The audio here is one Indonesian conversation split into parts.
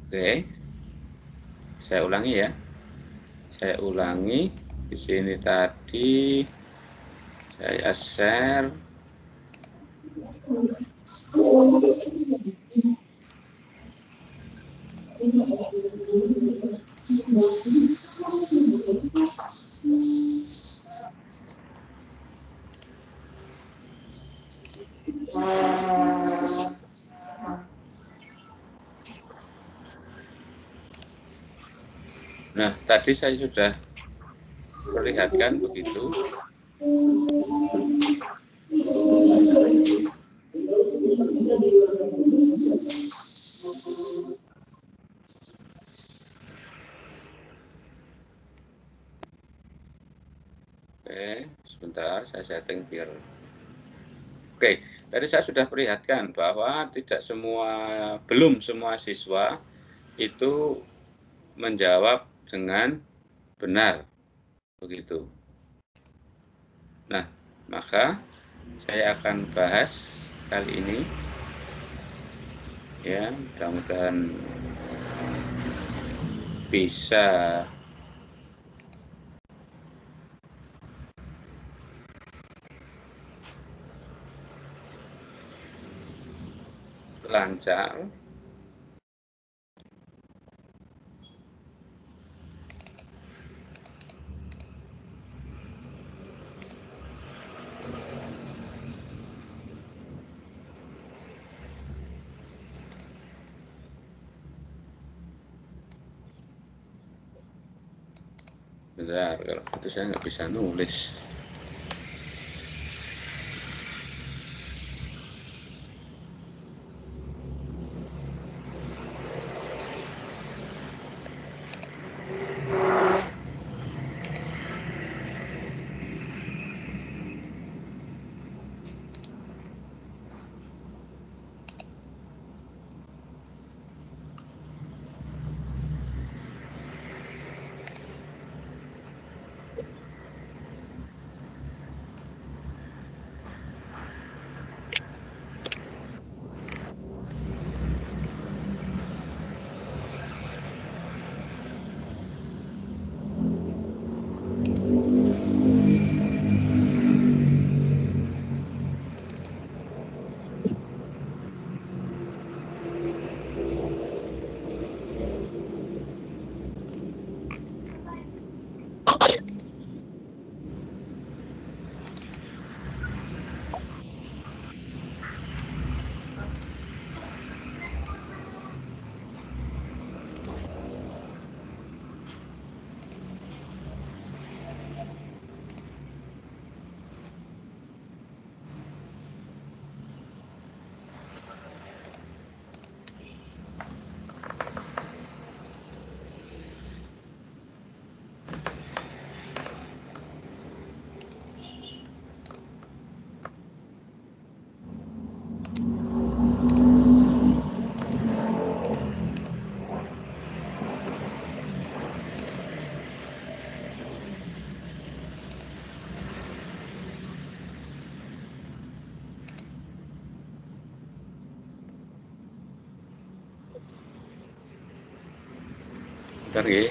Oke, saya ulangi ya. Saya ulangi di sini tadi saya share. Nah, tadi saya sudah perlihatkan begitu. Oke, sebentar saya setting biar. Oke, tadi saya sudah perlihatkan bahwa belum semua siswa itu menjawab dengan benar, begitu. Nah, maka saya akan bahas kali ini, ya, mudah-mudahan bisa lancar. Bentar, kalau itu saya nggak bisa nulis. Bentar ya.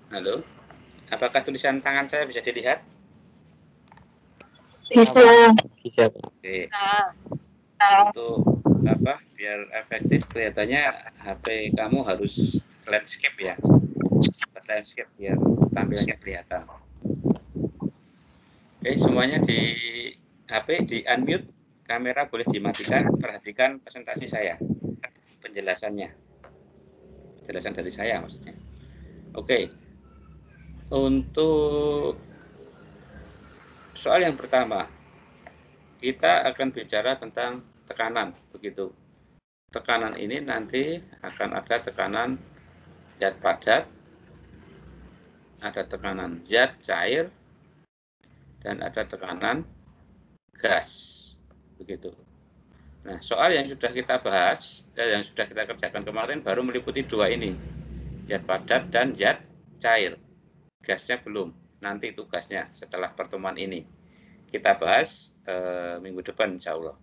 Halo, apakah tulisan tangan saya bisa dilihat? Bisa. Oke. Untuk apa? Biar efektif kelihatannya HP kamu harus landscape ya. Landscape biar tampilannya kelihatan. Oke, semuanya di HP di unmute, kamera boleh dimatikan. Perhatikan presentasi saya, penjelasannya, penjelasan dari saya maksudnya. Oke, untuk soal yang pertama, kita akan bicara tentang tekanan, begitu. Tekanan ini nanti akan ada tekanan zat padat, ada tekanan zat cair, dan ada tekanan gas, begitu. Nah, soal yang sudah kita bahas, yang sudah kita kerjakan kemarin baru meliputi dua ini, zat padat dan zat cair. Gasnya belum, nanti itu gasnya setelah pertemuan ini. Kita bahas minggu depan insya Allah.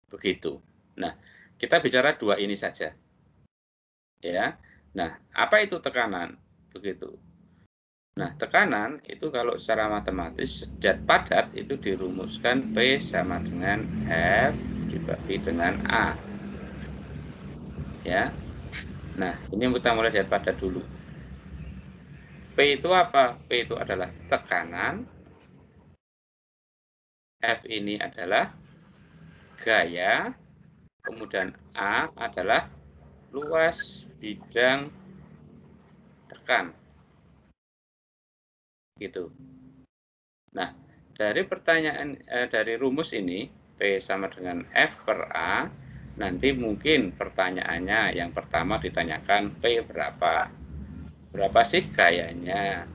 Begitu. Nah, kita bicara dua ini saja. Ya. Nah, apa itu tekanan? Begitu. Nah, tekanan itu kalau secara matematis zat padat itu dirumuskan P sama dengan F dibagi dengan A. Ya. Nah, ini kita mulai zat padat dulu. P itu apa? P itu adalah tekanan. F ini adalah gaya. Kemudian A adalah luas bidang tekan. Gitu. Nah, dari pertanyaan dari rumus ini P sama dengan F per A, nanti mungkin pertanyaannya yang pertama ditanyakan P berapa? Berapa sih gayanya?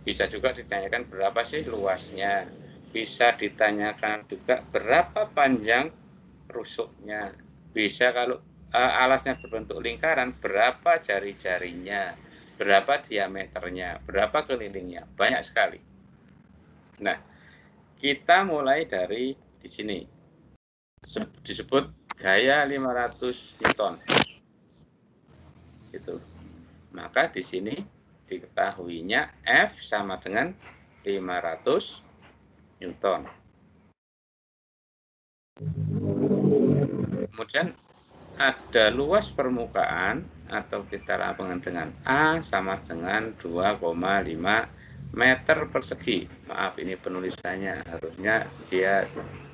Bisa juga ditanyakan berapa sih luasnya? Bisa ditanyakan juga berapa panjang rusuknya? Bisa kalau alasnya berbentuk lingkaran, berapa jari-jarinya? Berapa diameternya? Berapa kelilingnya? Banyak sekali. Nah, kita mulai dari di sini. Disebut gaya 500 Newton. Gitu. Maka di sini diketahuinya F sama dengan 500 Newton. Kemudian ada luas permukaan atau kita lambangkan dengan A sama dengan 2,5 meter persegi. Maaf, ini penulisannya harusnya dia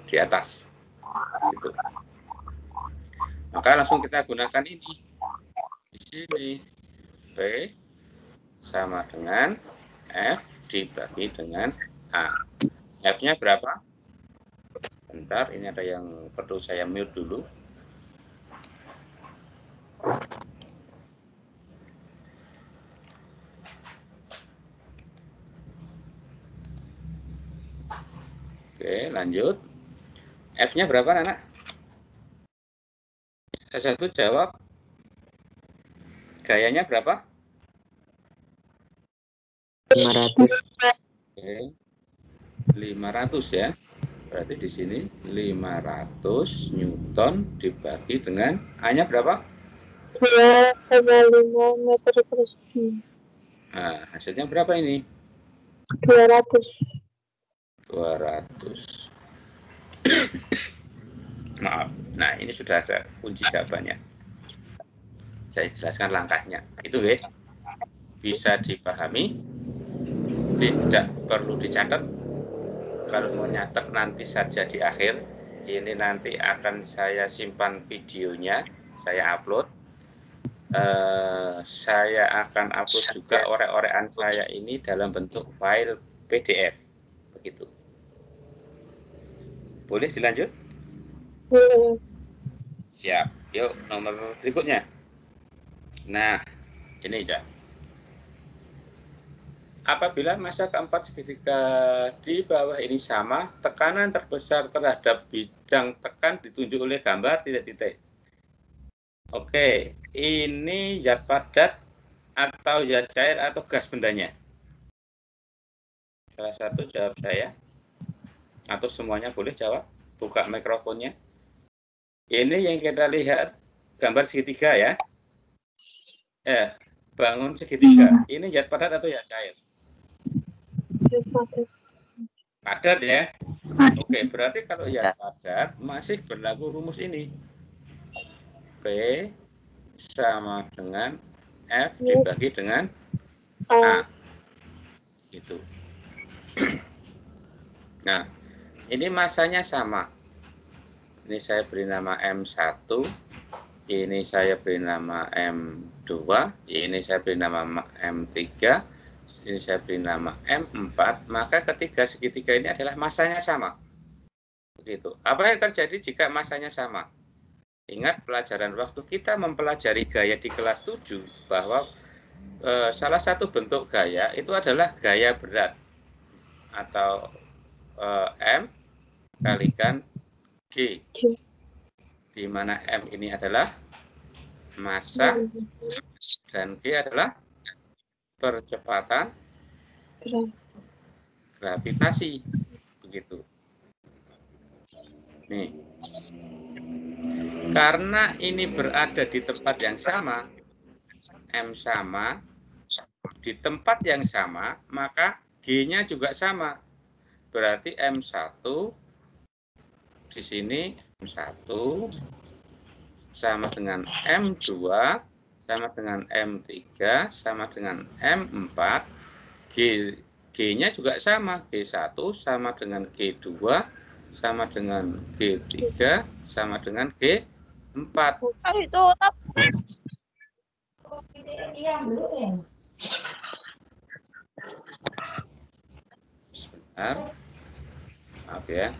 di atas. Gitu. Maka langsung kita gunakan ini. Di sini P sama dengan F dibagi dengan A. F-nya berapa? Bentar, ini ada yang perlu saya mute dulu. Oke, lanjut. F-nya berapa, anak? Satu jawab. Gayanya berapa? 500. Oke. 500 ya. Berarti di sini 500 Newton dibagi dengan A-nya berapa? 2,5 meter persegi. Nah, hasilnya berapa ini? 200. 200. Maaf. Nah, ini sudah ada kunci jawabannya. Saya jelaskan langkahnya. Itu ya. Bisa dipahami. Tidak perlu dicatat. Kalau mau nyatet nanti saja di akhir. Ini nanti akan saya simpan videonya. Saya upload. Saya akan upload juga orek-orekan saya ini dalam bentuk file PDF. Begitu. Boleh dilanjut? Boleh. Siap. Yuk, nomor berikutnya. Nah, ini ya. Apabila massa keempat segitiga di bawah ini sama, tekanan terbesar terhadap bidang tekan ditunjuk oleh gambar titik-titik. Oke, ini zat padat atau zat cair atau gas bendanya? Salah satu jawab saya. Atau semuanya boleh jawab. Buka mikrofonnya. Ini yang kita lihat gambar segitiga ya. bangun segitiga. Ini zat padat atau zat cair? Padat. Padat ya. Oke, berarti kalau zat padat masih berlaku rumus ini. P sama dengan F dibagi dengan A. Gitu. Nah, ini masanya sama. Ini saya beri nama M1, ini saya beri nama M2, ini saya beri nama M3, ini saya beri nama M4, maka ketiga segitiga ini adalah masanya sama. Begitu. Apa yang terjadi jika masanya sama? Ingat pelajaran waktu kita mempelajari gaya di kelas 7 bahwa salah satu bentuk gaya itu adalah gaya berat atau M kalikan G, di mana M ini adalah massa dan G adalah percepatan gravitasi. Begitu. Nih. Karena ini berada di tempat yang sama, M sama, di tempat yang sama, maka G-nya juga sama. Berarti M1 di sini M1 sama dengan M2 sama dengan M3 sama dengan M4, G-nya juga sama, G1 sama dengan G2 sama dengan G3 sama dengan G4. Sebentar, maaf ya.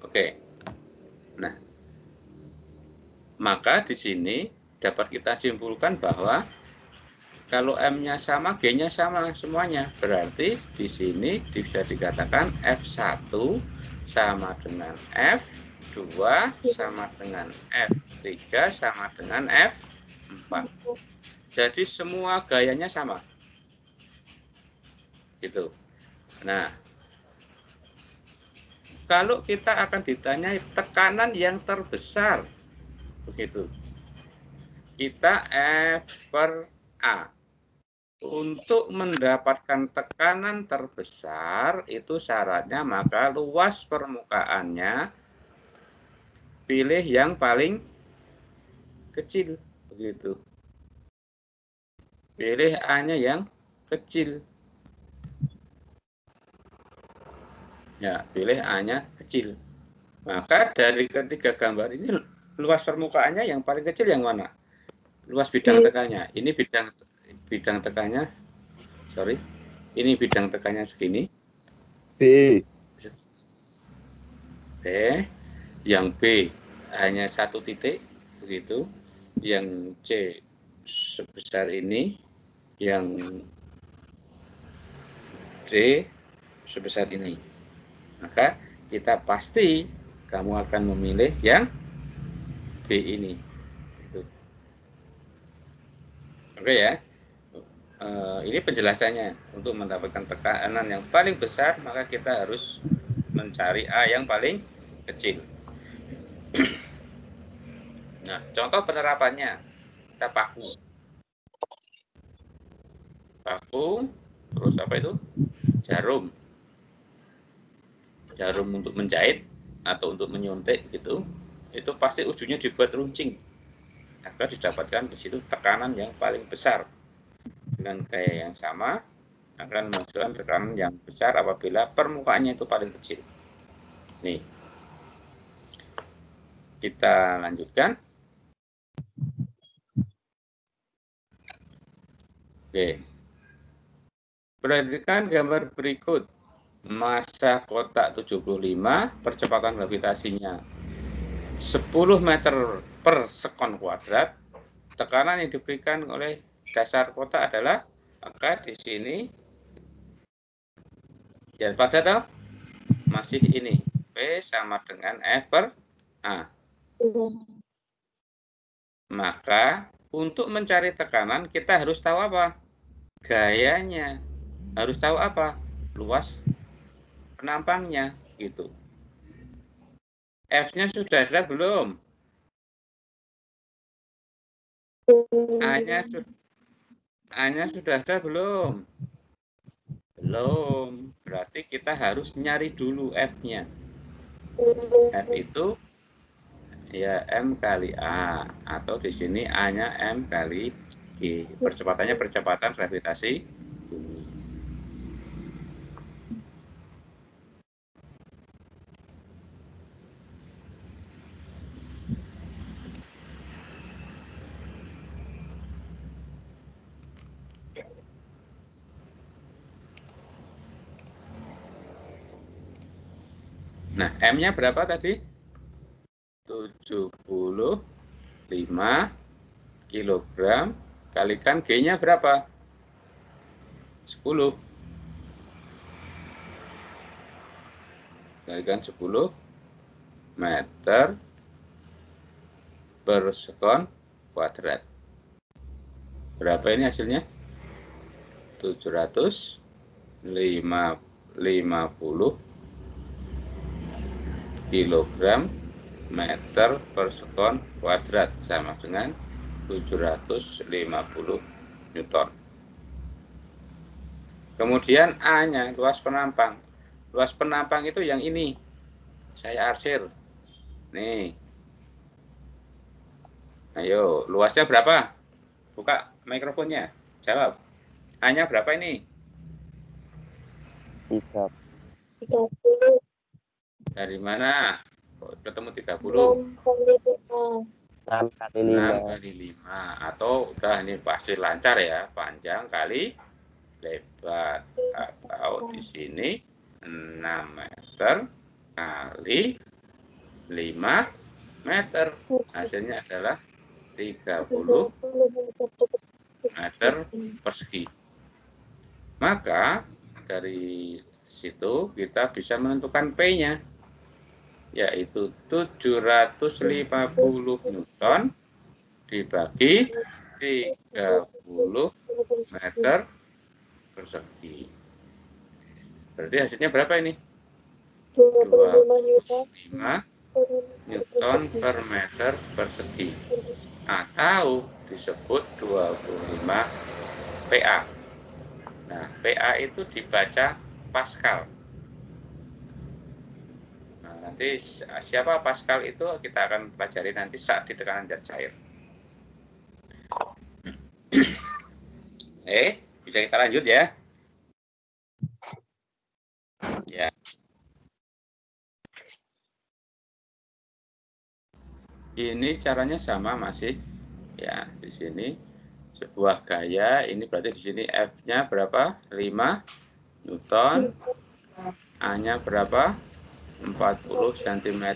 Oke. Nah, maka di sini dapat kita simpulkan bahwa kalau M-nya sama, G-nya sama semuanya. Berarti di sini bisa dikatakan F1 sama dengan F2 sama dengan F3 sama dengan F4. Jadi semua gayanya sama. Gitu. Nah, kalau kita akan ditanya tekanan yang terbesar, begitu. Kita F per A. Untuk mendapatkan tekanan terbesar itu syaratnya maka luas permukaannya pilih yang paling kecil, begitu. Pilih A-nya yang kecil. Ya, pilih A-nya kecil. Maka dari ketiga gambar ini luas permukaannya yang paling kecil yang mana? Luas bidang tekannya. Ini bidang tekannya, sorry, ini bidang tekannya segini. B. B, yang B hanya satu titik, begitu. Yang C sebesar ini, yang D sebesar ini. Maka kita pasti kamu akan memilih yang B ini. Oke ya. Ini penjelasannya. Untuk mendapatkan tekanan yang paling besar, maka kita harus mencari A yang paling kecil. Nah, contoh penerapannya, kita paku. Paku, terus apa itu? Jarum. Jarum untuk menjahit atau untuk menyuntik gitu. Itu pasti ujungnya dibuat runcing agar didapatkan di situ tekanan yang paling besar. Dengan gaya yang sama akan menghasilkan tekanan yang besar apabila permukaannya itu paling kecil. Nih, kita lanjutkan. Oke, perhatikan gambar berikut. Massa kotak 75, percepatan gravitasinya 10 meter per sekon kuadrat. Tekanan yang diberikan oleh dasar kotak adalah, maka di sini ya pada tahu masih ini P sama dengan F per A. Maka untuk mencari tekanan kita harus tahu apa? Gayanya. Harus tahu apa? Luas penampangnya gitu. F-nya sudah ada belum? A-nya sudah ada belum? Belum. Berarti kita harus nyari dulu F-nya. F itu ya M kali A, atau di sini A-nya M kali G. Percepatannya percepatan gravitasi bumi. Nah, M-nya berapa tadi? 75 kilogram, kalikan G-nya berapa? 10. Kalikan 10 meter per sekon kuadrat. Berapa ini hasilnya? 750 kilogram meter per sekon kuadrat, sama dengan 750 Newton. Kemudian A-nya, luas penampang. Luas penampang itu yang ini. Saya arsir. Nih. Ayo, luasnya berapa? Buka mikrofonnya. Jawab. A-nya berapa ini? 30. Dari mana? Kok ketemu 6 30? kali 5. 6 kali 6 5. kali 5. Atau udah ini pasti lancar ya. Panjang kali lebar. Atau di sini 6 meter kali 5 meter. Hasilnya adalah 30 meter persegi. Maka dari situ kita bisa menentukan P-nya, yaitu 750 Newton dibagi 30 meter persegi. Berarti hasilnya berapa ini? 25 Newton per meter persegi, atau disebut 25 PA. Nah, PA itu dibaca Pascal. Nah, nanti siapa Pascal itu kita akan pelajari nanti saat di tekanan zat cair. Bisa kita lanjut ya? Ya. Ini caranya sama masih. Ya, di sini sebuah gaya, ini berarti di sini F-nya berapa? 5 Newton. A-nya berapa? 40 cm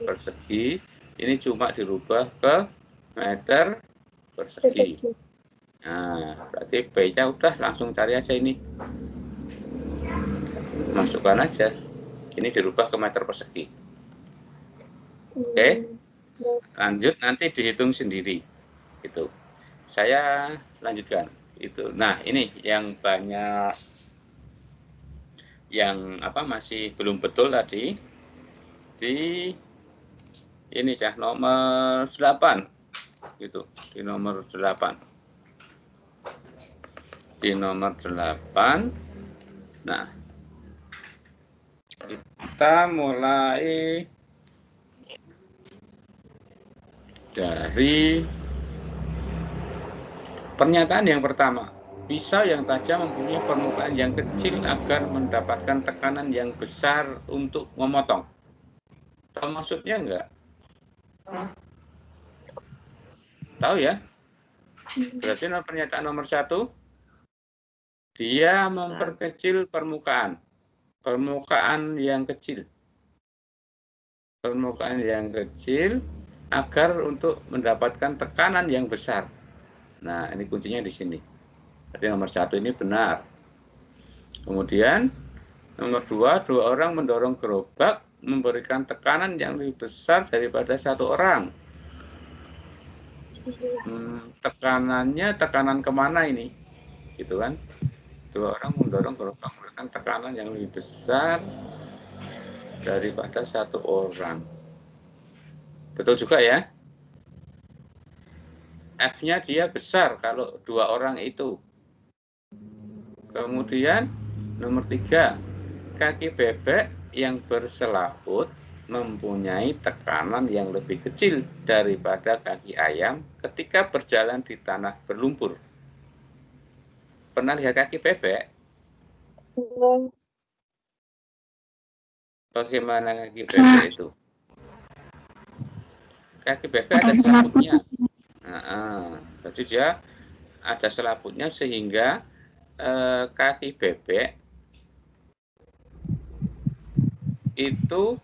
persegi. Ini cuma dirubah ke meter persegi. Nah, berarti B-nya udah langsung cari aja ini. Masukkan aja. Ini dirubah ke meter persegi. Oke. Lanjut nanti dihitung sendiri. Itu. Saya lanjutkan. Itu. Nah, ini yang banyak yang masih belum betul tadi di ini ya, nomor 8 gitu, di nomor 8. Di nomor 8. Nah, kita mulai dari pernyataan yang pertama. Pisau yang tajam mempunyai permukaan yang kecil agar mendapatkan tekanan yang besar untuk memotong. Tahu maksudnya enggak? Tahu ya? Berarti pernyataan nomor 1, dia memperkecil permukaan. Permukaan yang kecil. Permukaan yang kecil agar untuk mendapatkan tekanan yang besar. Nah, ini kuncinya di sini. Jadi nomor 1 ini benar. Kemudian nomor 2, 2 orang mendorong gerobak memberikan tekanan yang lebih besar daripada satu orang. Tekanannya tekanan kemana ini? Gitu kan? Dua orang mendorong gerobak memberikan tekanan yang lebih besar daripada satu orang. Betul juga ya? F-nya dia besar kalau dua orang itu. Kemudian nomor 3, kaki bebek yang berselaput mempunyai tekanan yang lebih kecil daripada kaki ayam ketika berjalan di tanah berlumpur. Pernah lihat kaki bebek? Bagaimana kaki bebek itu? Kaki bebek ada selaputnya. Jadi dia ada selaputnya sehingga kaki bebek itu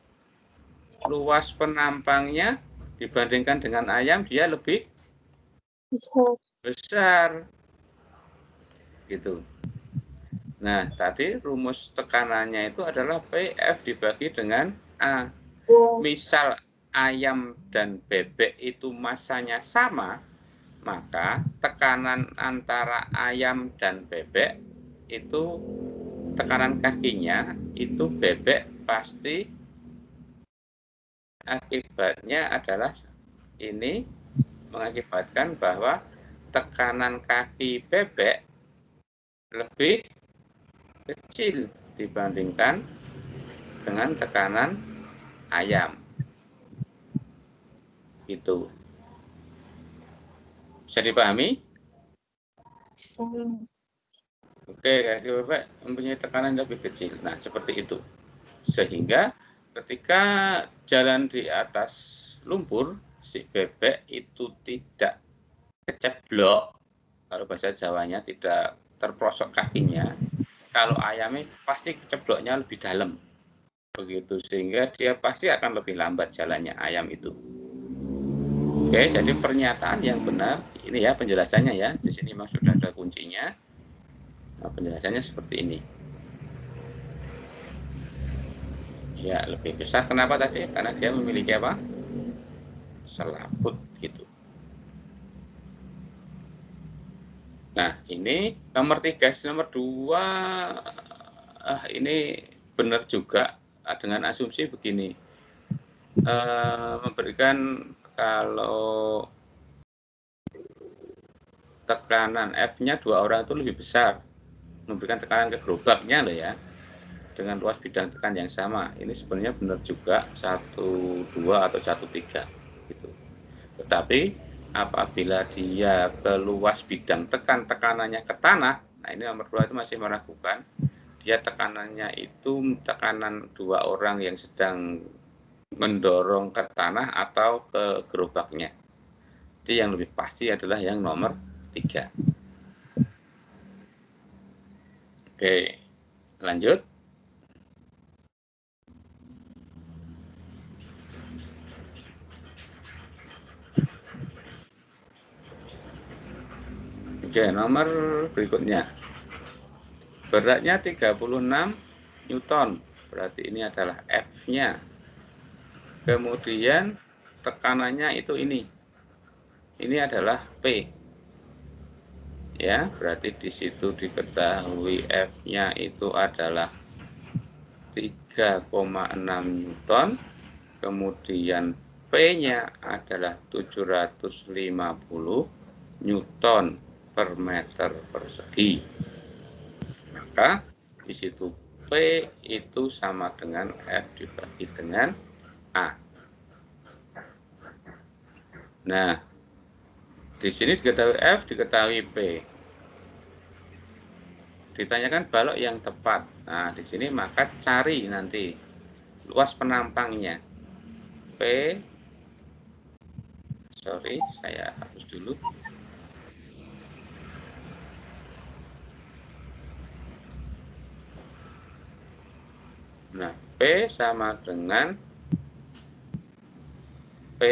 luas penampangnya dibandingkan dengan ayam dia lebih besar. Gitu. Nah, tadi rumus tekanannya itu adalah PF dibagi dengan A. Misal ayam dan bebek itu massanya sama, maka tekanan antara ayam dan bebek itu tekanan kakinya itu bebek pasti akibatnya adalah ini mengakibatkan bahwa tekanan kaki bebek lebih kecil dibandingkan dengan tekanan ayam. Gitu. Bisa dipahami? Oke, kaki bebek mempunyai tekanan lebih kecil. Nah, seperti itu. Sehingga ketika jalan di atas lumpur, si bebek itu tidak keceblok, kalau bahasa Jawanya tidak terprosok kakinya. Kalau ayamnya pasti kecebloknya lebih dalam. Begitu, sehingga dia pasti akan lebih lambat jalannya ayam itu. Oke, jadi pernyataan yang benar, ini ya penjelasannya ya. Di sini memang sudah ada kuncinya. Nah, penjelasannya seperti ini. Ya, lebih besar. Kenapa tadi? Karena dia memiliki apa? Selaput gitu. Nah, ini nomor 3, nomor 2 ini benar juga dengan asumsi begini. Memberikan kalau tekanan F-nya 2 orang itu lebih besar. Memberikan tekanan ke gerobaknya loh ya. Dengan luas bidang tekan yang sama. Ini sebenarnya benar juga 1, 2 atau 1, 3 gitu. Tetapi apabila dia ke luas bidang tekanannya ke tanah, nah ini nomor 2 itu masih meragukan. Dia tekanannya itu tekanan 2 orang yang sedang mendorong ke tanah atau ke gerobaknya. Jadi yang lebih pasti adalah yang nomor 3. Oke, lanjut. Oke, nomor berikutnya. Beratnya 36 Newton. Berarti ini adalah F-nya. Kemudian tekanannya itu ini. Ini adalah P. Ya, berarti di situ diketahui F-nya itu adalah 3,6 Newton. Kemudian P-nya adalah 750 Newton per meter persegi. Maka di situ P itu sama dengan F dibagi dengan A. Nah, di sini diketahui F, diketahui P. Ditanyakan balok yang tepat. Nah, di sini maka cari nanti luas penampangnya. P, sorry, saya hapus dulu. Nah, P sama dengan P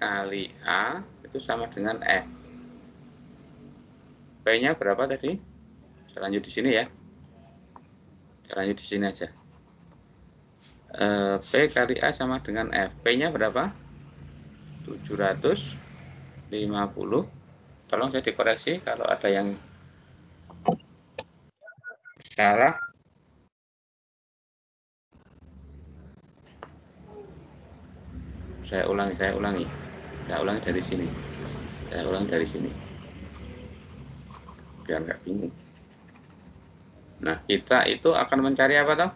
kali A itu sama dengan F. P-nya berapa tadi? Saya lanjut di sini ya. Saya lanjut di sini aja. P kali A sama dengan F. P-nya berapa? 750. Tolong saya dikoreksi kalau ada yang salah. Saya ulangi dari sini. Biar nggak bingung. Nah, kita itu akan mencari apa toh?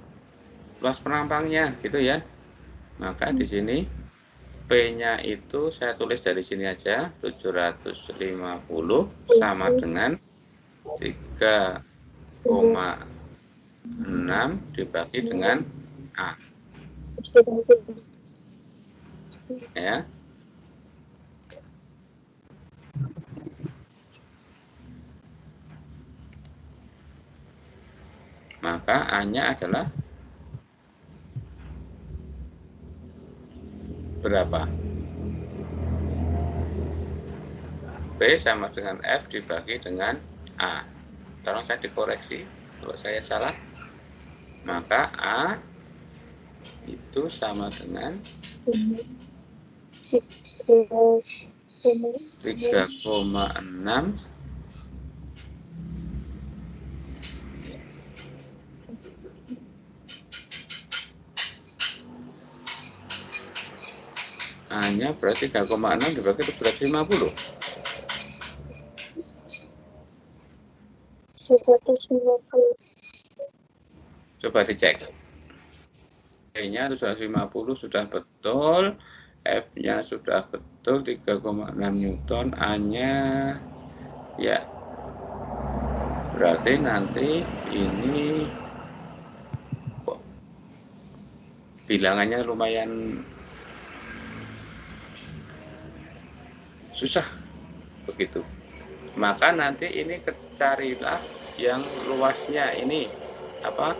Luas penampangnya, gitu ya. Maka di sini P-nya itu saya tulis dari sini aja, 750 sama dengan 3,6 dibagi dengan A. Ya. Maka A-nya adalah berapa? B sama dengan F dibagi dengan A. Tolong saya dikoreksi kalau saya salah. Maka A itu sama dengan 3,6 A-nya berarti 3,6 dibagi 750. 750. Coba dicek. P-nya 750 sudah betul, F-nya sudah betul 3,6 Newton, A-nya ya. Berarti nanti ini kok bilangannya lumayan susah begitu. Maka nanti ini carilah yang luasnya ini apa?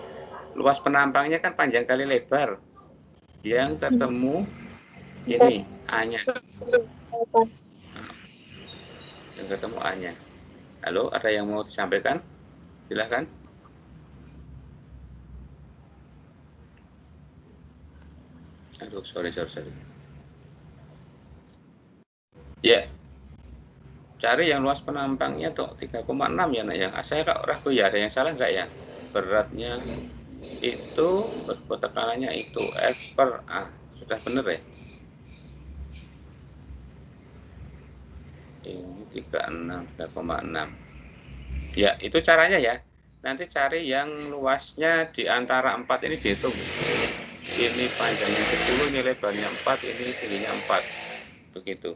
Luas penampangnya kan panjang kali lebar. Yang ketemu ini A-nya. Yang ketemu A-nya. Halo, ada yang mau disampaikan? Silahkan. Aduh, sorry. Ya, cari yang luas penampangnya tuh 3,6 ya nak ya. Saya kok ragu ya, ada yang salah nggak ya? Beratnya itu, tekanannya itu F per A. Sudah benar ya? Ini 36, 3,6. Ya, itu caranya ya. Nanti cari yang luasnya di antara 4 ini dihitung. Ini panjangnya 10, ini lebarnya 4, ini tingginya 4. Begitu.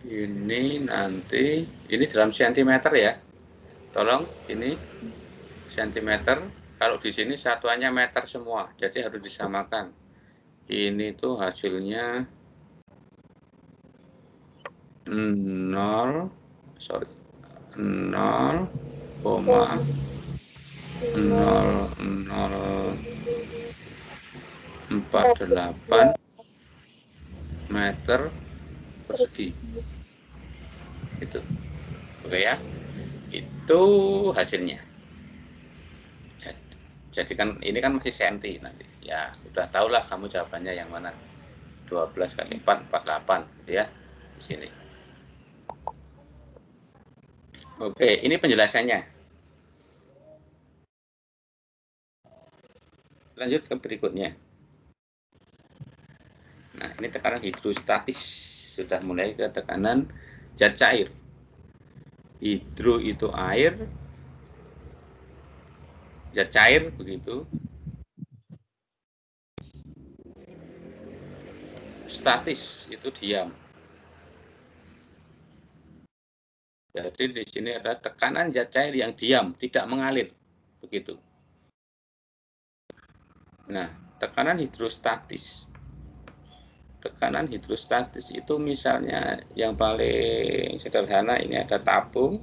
Ini nanti, ini dalam sentimeter ya. Tolong, ini sentimeter. Kalau di sini satuannya meter semua, jadi harus disamakan. Ini tuh hasilnya 0,0048 meter persegi. Itu, oke ya. Itu hasilnya. Jadi kan ini kan masih senti nanti. Ya, sudah tahulah kamu jawabannya yang mana. 12 kali 4, 48 ya di sini. Oke, ini penjelasannya. Lanjut ke berikutnya. Nah, ini tekanan hidrostatis, sudah mulai ke tekanan zat cair. Hidro itu air, zat cair begitu. Statis itu diam. Jadi di sini ada tekanan zat cair yang diam, tidak mengalir. begitu. Nah, tekanan hidrostatis. Tekanan hidrostatis itu misalnya yang paling sederhana, ini ada tabung,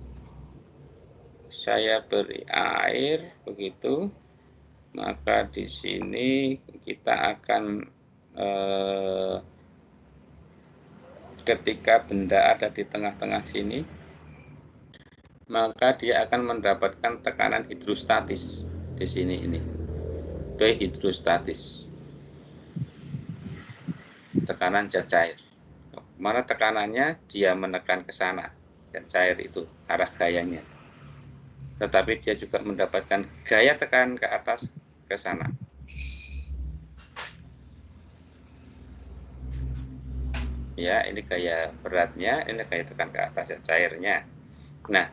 saya beri air begitu, maka di sini kita akan ketika benda ada di tengah-tengah sini, maka dia akan mendapatkan tekanan hidrostatis di sini ini. P hidrostatis. Tekanan zat cair. Mana tekanannya dia menekan ke sana, zat cair itu arah gayanya. Tetapi dia juga mendapatkan gaya tekan ke atas ke sana. Ya, ini gaya beratnya, ini gaya tekan ke atas zat cairnya. Nah,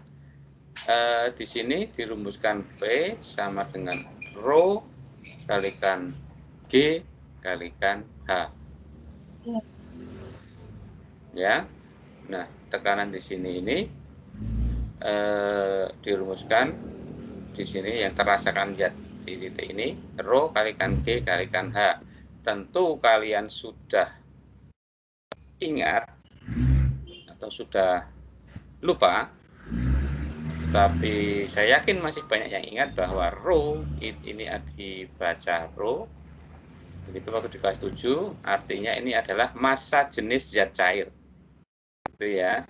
di sini dirumuskan P sama dengan rho kalikan G kalikan H. Ya, nah tekanan di sini ini dirumuskan di sini yang terasakan zat di titik ini rho kalikan G kalikan H. Tentu kalian sudah ingat atau sudah lupa, tapi saya yakin masih banyak yang ingat bahwa rho ini dibaca rho begitu waktu di kelas 7, artinya ini adalah massa jenis zat cair. Itu ya.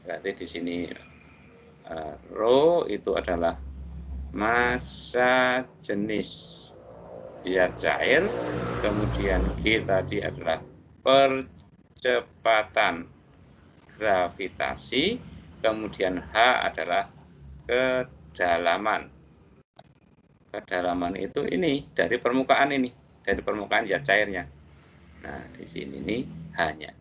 Berarti di sini rho itu adalah massa jenis zat cair, kemudian G tadi adalah percepatan gravitasi, kemudian H adalah kedalaman. Kedalaman itu ini dari permukaan ini, dari permukaan zat cairnya. Nah, di sini nih H-nya.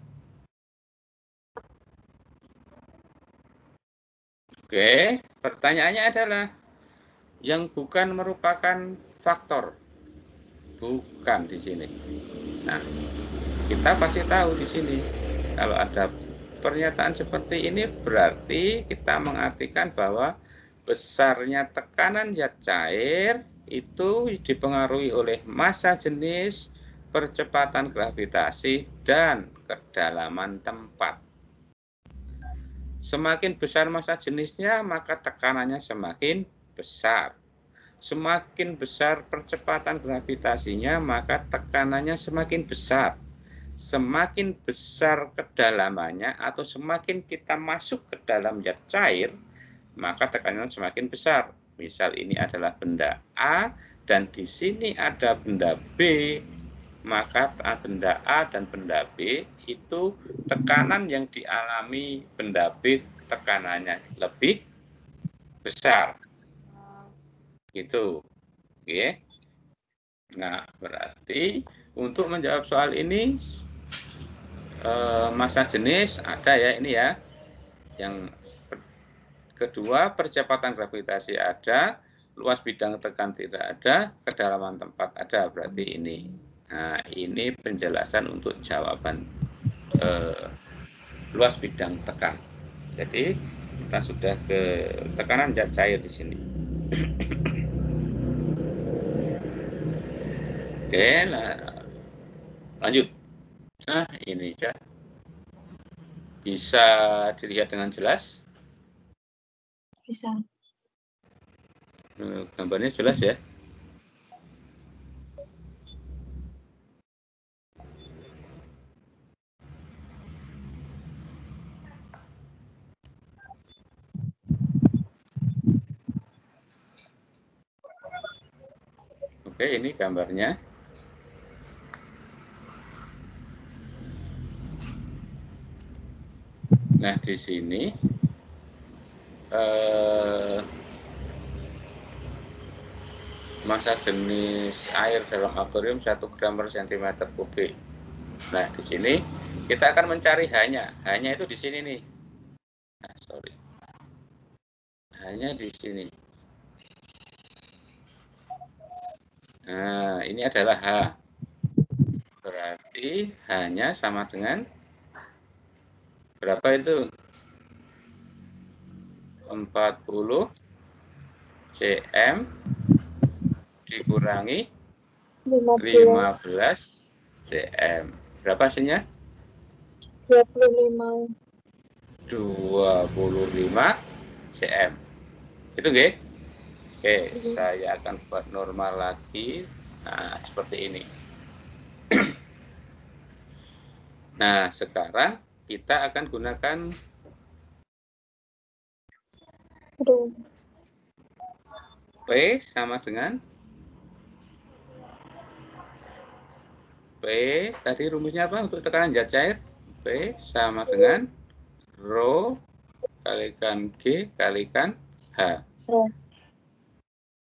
Oke, pertanyaannya adalah yang bukan merupakan faktor. Bukan di sini. Nah, kita pasti tahu di sini kalau ada pernyataan seperti ini berarti kita mengartikan bahwa besarnya tekanan zat cair itu dipengaruhi oleh massa jenis, percepatan gravitasi, dan kedalaman tempat. Semakin besar massa jenisnya, maka tekanannya semakin besar. Semakin besar percepatan gravitasinya, maka tekanannya semakin besar. Semakin besar kedalamannya atau semakin kita masuk ke dalam zat cair, maka tekanannya semakin besar. Misal ini adalah benda A dan di sini ada benda B, maka benda A dan benda B itu tekanan yang dialami benda B tekanannya lebih besar. Gitu. Oke. Nah, berarti untuk menjawab soal ini massa jenis ada ya ini ya. Yang kedua, percepatan gravitasi ada, luas bidang tekan tidak ada, kedalaman tempat ada, berarti ini. Nah, ini penjelasan untuk jawaban luas bidang tekan. Jadi, kita sudah ke tekanan zat cair di sini. Oke, nah, lanjut. Nah, ini ya. Bisa dilihat dengan jelas? Bisa. Gambarnya jelas ya? Oke, ini gambarnya. Nah, di sini massa jenis air dalam akuarium 1 gram per cm kubik. Nah, di sini kita akan mencari H-nya. H-nya itu di sini nih. Nah, sorry. H-nya di sini. Nah, ini adalah H. Berarti H-nya sama dengan berapa itu? 40 cm dikurangi 15 cm. Berapa hasilnya? 25. 25 cm. Itu nggih? Oke, Iya. saya akan buat normal lagi. Nah, seperti ini. Nah, sekarang kita akan gunakan Aduh. P sama dengan P, tadi rumusnya apa untuk tekanan zat cair? P sama dengan Rho kalikan G kalikan H. Ya,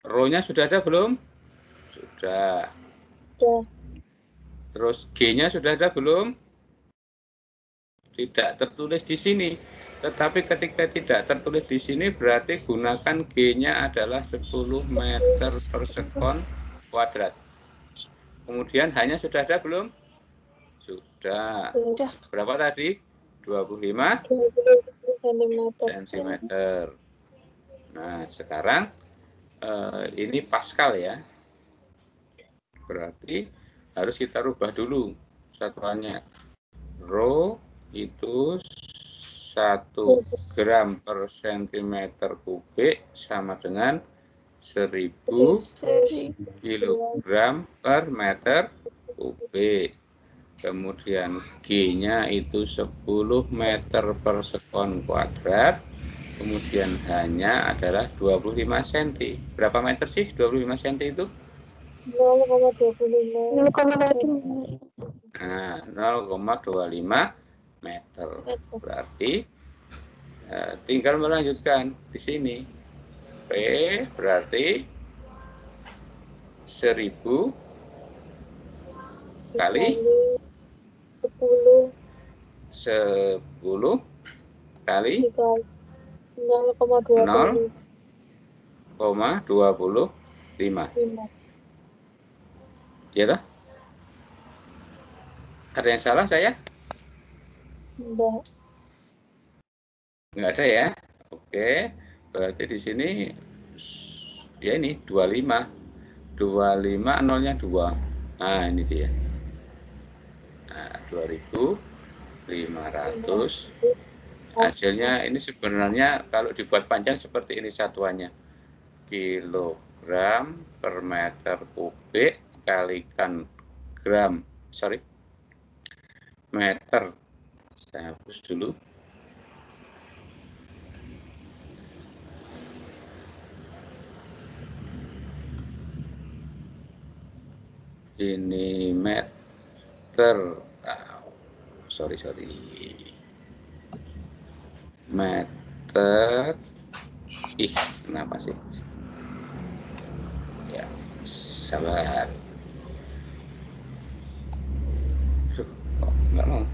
Rho-nya sudah ada belum? Sudah. ya. Terus G-nya sudah ada belum? Tidak tertulis di sini. Tetapi ketika tidak tertulis di sini berarti gunakan G-nya adalah 10 meter per sekon kuadrat. Kemudian H-nya sudah ada belum? Sudah. Udah Berapa tadi? 25 20 cm. Nah, sekarang ini Pascal ya. Berarti harus kita rubah dulu satuannya. Rho itu 1 gram per centimeter kubik sama dengan 1000 kilogram per meter kubik. Kemudian G-nya itu 10 meter per sekon kuadrat. Kemudian H-nya adalah 25 cm. Berapa meter sih 25 cm itu? 0,25 Nah, 0,25 meter. Berarti tinggal melanjutkan di sini. P berarti 1000 kali 10 10 kali dikali 0,25. 0,25. Ya toh? Ada yang salah saya? Enggak. Nggak ada ya? Oke, berarti di sini ya ini 25. 25 nolnya 2. Nah, ini dia. Nah, 2500. Hasilnya ini sebenarnya kalau dibuat panjang seperti ini satuannya. Kilogram per meter kubik kalikan gram. Sorry. Meter. Saya hapus dulu. Ini meter. Sorry. Meter. Kenapa sih? Ya, sabar. Kok nggak mau?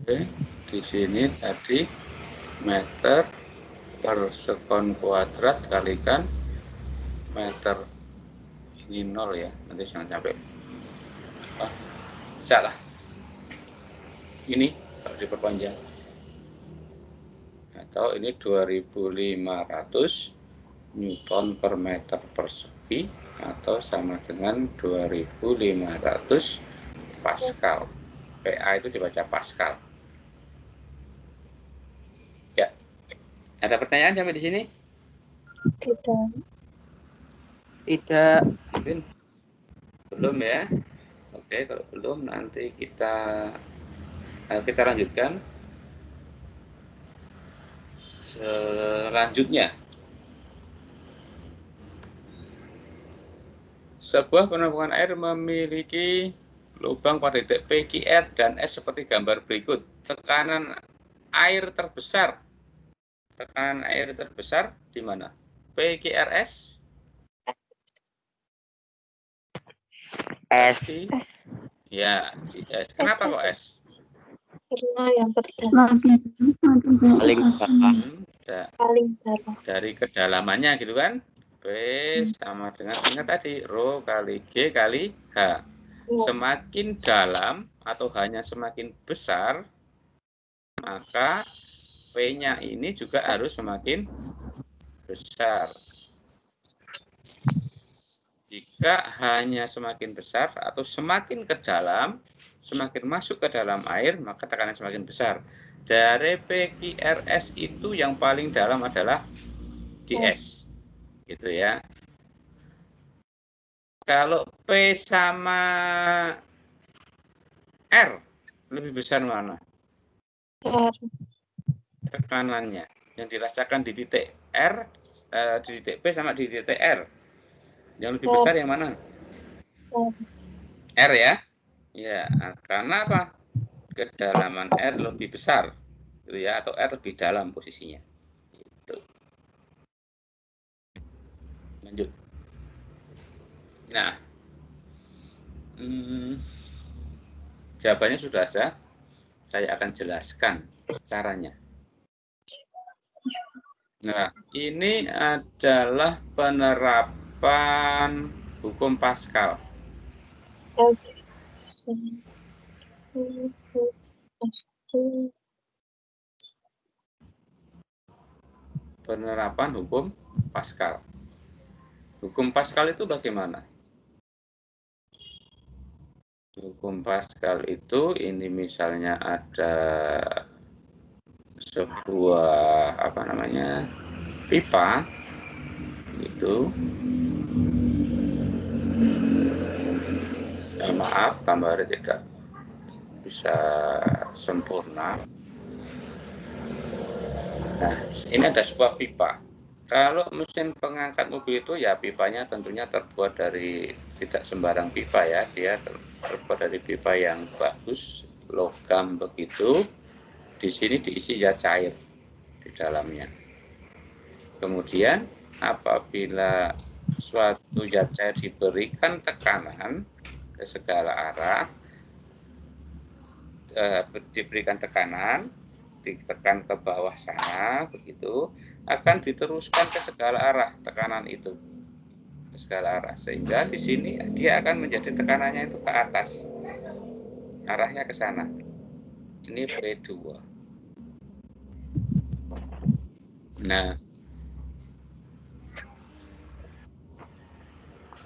Oke, di sini tadi meter per sekon kuadrat kalikan meter. Ini 0 ya, nanti jangan sampai salah. Ini kalau diperpanjang. Atau ini 2500 Newton per meter persegi atau sama dengan 2500 Pascal. PA itu dibaca Pascal. Ya. Ada pertanyaan sampai di sini? Tidak. Mungkin belum ya. Oke, kalau belum nanti kita lanjutkan selanjutnya. Sebuah penampungan air memiliki lubang pada titik P, Q, R, dan S seperti gambar berikut. Tekanan air terbesar di mana? P, Q, R, S? S. Ya, di S. Kenapa kok S? Karena yang pertama Paling paling dalam. Dari kedalamannya gitu kan? P sama dengan ingat tadi rho kali G kali H. Semakin dalam atau hanya semakin besar, maka P-nya ini juga harus semakin besar. Jika hanya semakin besar atau semakin ke dalam, semakin masuk ke dalam air, maka tekanan semakin besar. Dari PQRS itu yang paling dalam adalah GS. Gitu ya. Kalau P sama R lebih besar mana? R. Tekanannya yang dirasakan di titik R, di titik P sama di titik R. Yang lebih besar yang mana? R ya? Ya, karena apa? Kedalaman R lebih besar, gitu ya, atau R lebih dalam posisinya. Gitu. Lanjut. Nah, jawabannya sudah ada. Saya akan jelaskan caranya. Nah, ini adalah penerapan hukum Pascal. Penerapan hukum Pascal. Hukum Pascal itu bagaimana? Hukum Pascal itu ini misalnya ada sebuah pipa itu, maaf gambarnya tidak bisa sempurna. Nah, ini ada sebuah pipa. Kalau mesin pengangkat mobil itu ya pipanya tentunya terbuat dari tidak sembarang pipa ya, dia terbuat dari pipa yang bagus, logam begitu. Di sini diisi zat cair di dalamnya. Kemudian apabila suatu zat cair diberikan tekanan ke segala arah, diberikan tekanan, ditekan ke bawah sana, begitu, akan diteruskan ke segala arah tekanan itu, ke segala arah, sehingga di sini dia akan menjadi tekanannya itu ke atas, arahnya ke sana. Ini P2. Nah,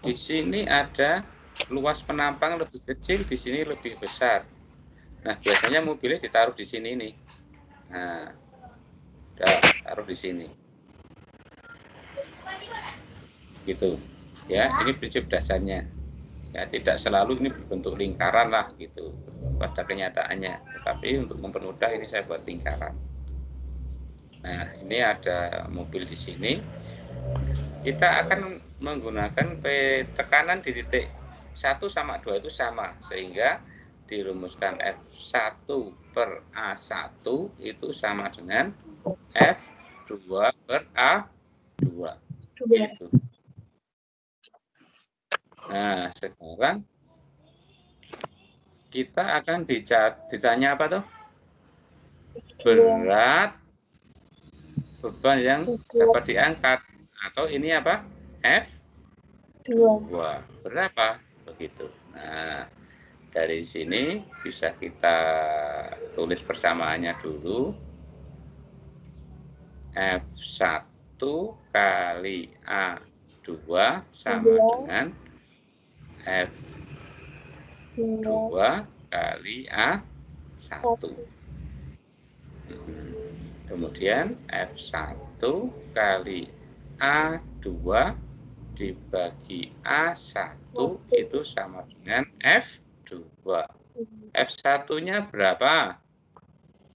di sini ada luas penampang lebih kecil, di sini lebih besar. Nah, biasanya mobilnya ditaruh di sini nih. Nah, taruh di sini. Gitu. Ya, ini prinsip dasarnya. Ya, tidak selalu ini berbentuk lingkaran lah gitu pada kenyataannya. Tetapi untuk mempermudah ini saya buat lingkaran. Nah, ini ada mobil di sini. Kita akan menggunakan tekanan di titik 1 sama 2 itu sama, sehingga dirumuskan F1 per A1 itu sama dengan F2 per A2. Gitu. Nah, sekarang kita akan ditanya apa tuh? Berat beban yang dapat diangkat, atau ini apa? F2. Berapa? Begitu. Nah, dari sini bisa kita tulis persamaannya dulu. F1 kali A2 sama dengan F2 kali A1. Kemudian F1 kali A2 dibagi A1 itu sama dengan F2. F1-nya berapa?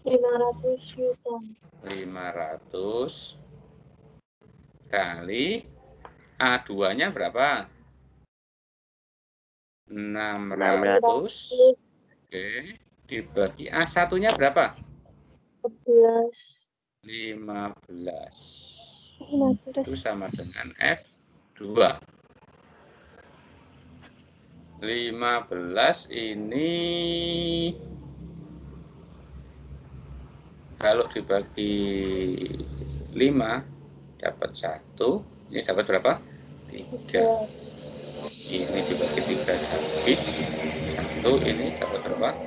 500 Newton. 500 kali A2-nya berapa? 600. Oke, dibagi A1-nya berapa? 15. Itu sama dengan F2. 15 ini kalau dibagi 5 dapat 1. Ini dapat berapa? 3. Ini dibagi 3 habis 1. Ini dapat berapa?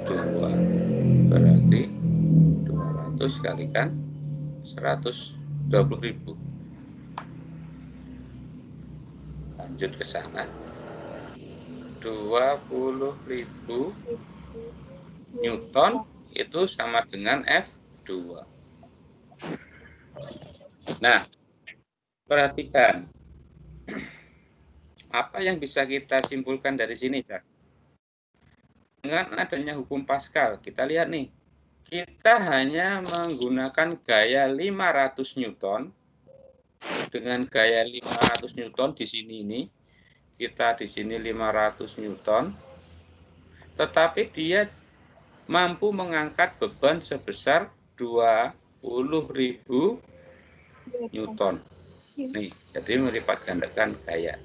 2. Berarti 200 kalikan 120.000. Lanjut ke sana. 20.000 Newton itu sama dengan F2. Nah, perhatikan. Apa yang bisa kita simpulkan dari sini, Cak? Dengan adanya hukum Pascal, kita lihat nih. Kita hanya menggunakan gaya 500 Newton. Dengan gaya 500 Newton di sini ini. Kita di sini 500 Newton. Tetapi dia mampu mengangkat beban sebesar 20.000 Newton. Nih, jadi melipat gandakan gaya.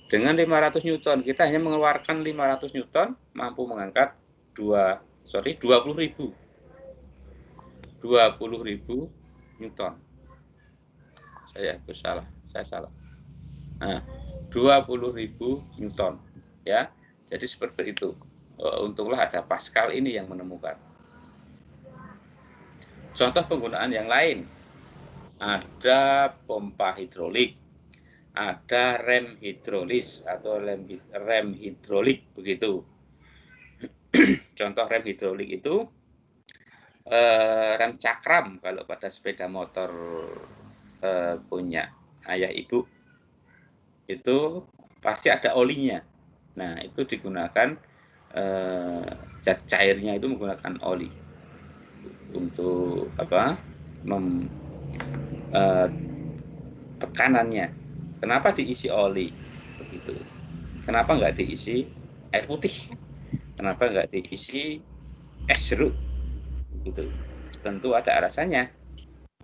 Dengan 500 Newton, kita hanya mengeluarkan 500 Newton, mampu mengangkat 20.000 Newton. Saya salah. Nah, 20.000 Newton. Ya, jadi seperti itu. Untunglah ada Pascal ini yang menemukan. Contoh penggunaan yang lain, ada pompa hidrolik, ada rem hidrolis atau rem hidrolik begitu. Contoh rem hidrolik itu rem cakram kalau pada sepeda motor punya ayah ibu itu pasti ada olinya. Nah, itu digunakan zat cairnya itu menggunakan oli untuk apa? Tekanannya. Kenapa diisi oli? Begitu. Kenapa nggak diisi air putih? Kenapa nggak diisi es jeruk? Begitu. Tentu ada alasannya.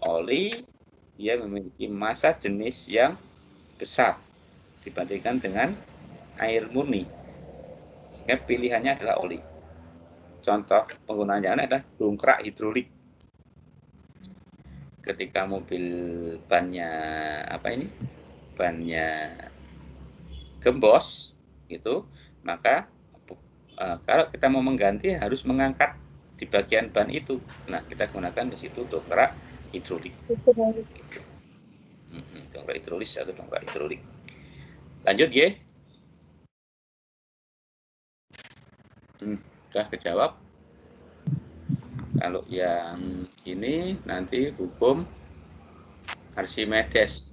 Oli dia memiliki massa jenis yang besar dibandingkan dengan air murni. Sehingga pilihannya adalah oli. Contoh penggunaannya adalah dongkrak hidrolik. Ketika mobil bannya gembos gitu, maka kalau kita mau mengganti harus mengangkat di bagian ban itu. Nah, kita gunakan di situ dongkrak hidrolik. Dongkrak hidrolis atau dongkrak hidrolik. Lanjut, ya. Sudah kejawab. Kalau yang ini nanti hukum Archimedes.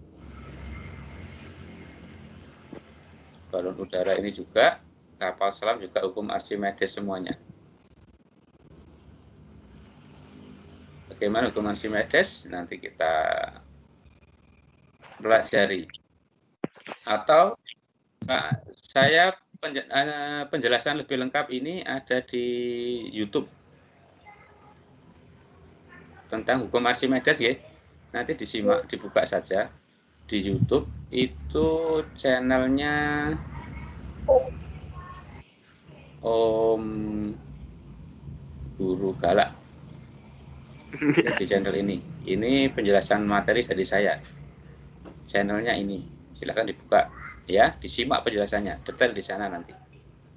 Balon udara ini juga, kapal selam juga hukum Archimedes semuanya. Bagaimana hukum Archimedes? Nanti kita pelajari. Atau saya penjelasan lebih lengkap ini ada di YouTube tentang hukum Archimedes, ya. Nanti disimak, dibuka saja di YouTube. Itu channelnya Om Guru Galak. Di channel ini penjelasan materi dari saya. Channelnya ini, silahkan dibuka, ya, disimak penjelasannya detail di sana nanti.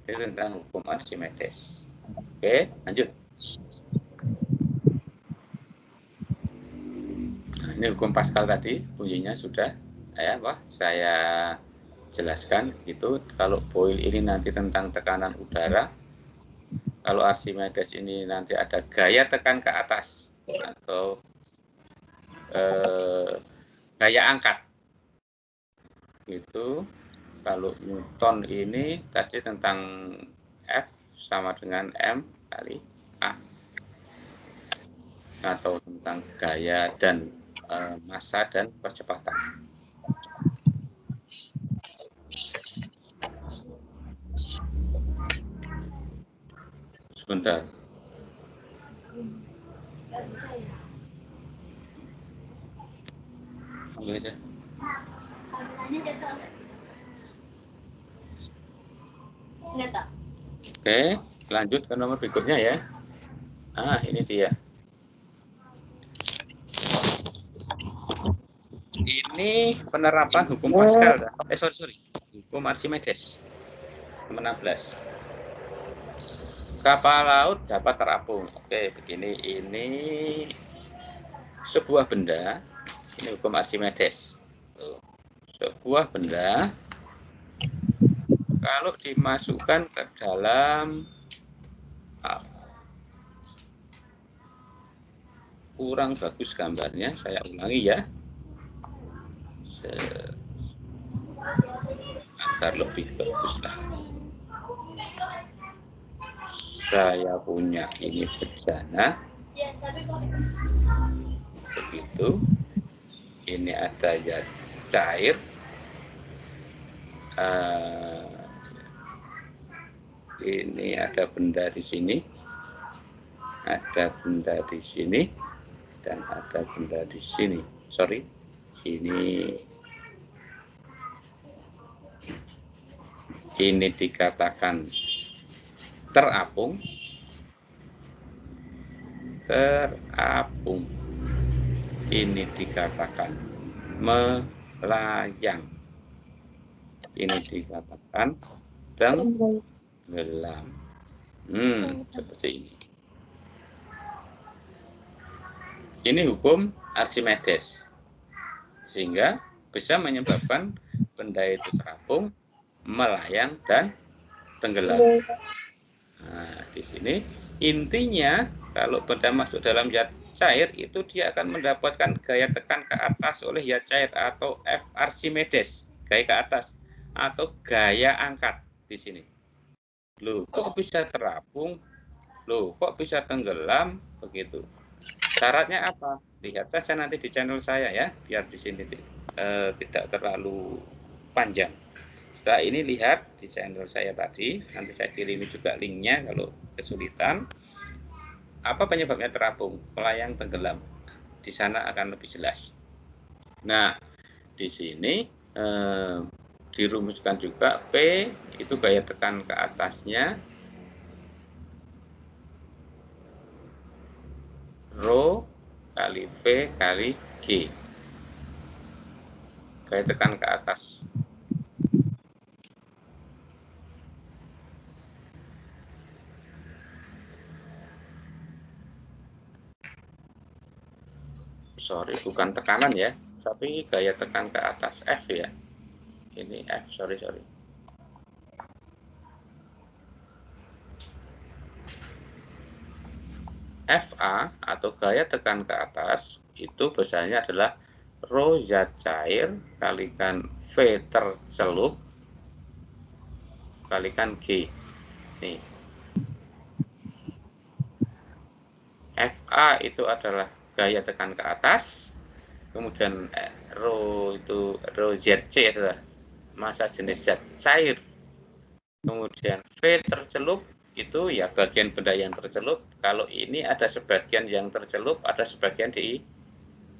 Itu tentang hukum Archimedes. Oke, lanjut. Nah, ini hukum Pascal tadi bunyinya sudah, ya, saya jelaskan gitu. Kalau Boyle ini nanti tentang tekanan udara. Kalau Archimedes ini nanti ada gaya tekan ke atas atau gaya angkat gitu. Kalau Newton ini tadi tentang F sama dengan M kali A, atau tentang gaya dan massa dan percepatan. Sebentar. Ambil aja. Oke, lanjut ke nomor berikutnya ya. Ini dia. Ini penerapan hukum Pascal. Sorry. Hukum Archimedes. 16. Kapal laut dapat terapung. Oke, begini. Ini sebuah benda. Ini hukum Archimedes. Sebuah benda kalau dimasukkan ke dalam kurang bagus gambarnya, saya ulangi ya agar lebih bagus lah. Saya punya ini bejana begitu, ini ada zat cair, ini ada benda di sini, ada benda di sini, dan ada benda di sini. Sorry, ini dikatakan terapung. Ini dikatakan melayang. Ini dikatakan tenggelam. Seperti ini. Ini hukum Archimedes, sehingga bisa menyebabkan benda itu terapung, melayang, dan tenggelam. Nah, di sini intinya kalau benda masuk dalam zat cair itu dia akan mendapatkan gaya tekan ke atas oleh zat cair atau F Archimedes, gaya ke atas, atau gaya angkat di sini. Loh, kok bisa terapung? Loh, kok bisa tenggelam? Begitu. Syaratnya apa? Lihat saja nanti di channel saya ya, biar di sini tidak terlalu panjang. Setelah ini lihat di channel saya tadi, nanti saya kirimi juga linknya kalau kesulitan. Apa penyebabnya terapung, melayang, tenggelam? Di sana akan lebih jelas. Nah, di sini dirumuskan juga P itu gaya tekan ke atasnya, Rho kali V kali G. Gaya tekan ke atas. Sorry, bukan tekanan ya, tapi gaya tekan ke atas F ya. Ini F, sorry. FA atau gaya tekan ke atas itu besarnya adalah Rho zat cair kalikan V tercelup kalikan G. Nih. FA itu adalah gaya tekan ke atas, kemudian Rho ZC adalah massa jenis zat cair, kemudian V tercelup itu ya bagian benda yang tercelup. Kalau ini ada sebagian yang tercelup, ada sebagian di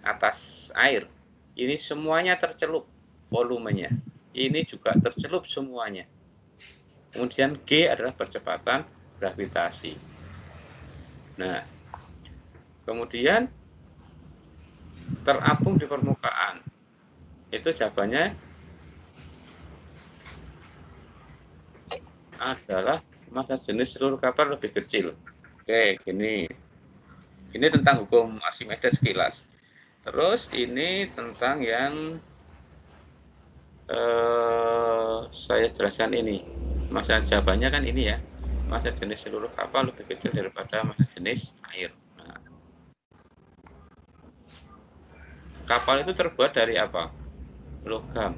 atas air. Ini semuanya tercelup volumenya. Ini juga tercelup semuanya. Kemudian G adalah percepatan gravitasi. Nah, kemudian terapung di permukaan. Itu jawabannya adalah massa jenis seluruh kapal lebih kecil. Oke, gini. Ini tentang hukum Archimedes sekilas. Terus ini tentang yang saya jelaskan ini. Massa jawabannya kan ini ya. Massa jenis seluruh kapal lebih kecil daripada massa jenis air. Nah, kapal itu terbuat dari apa? Logam.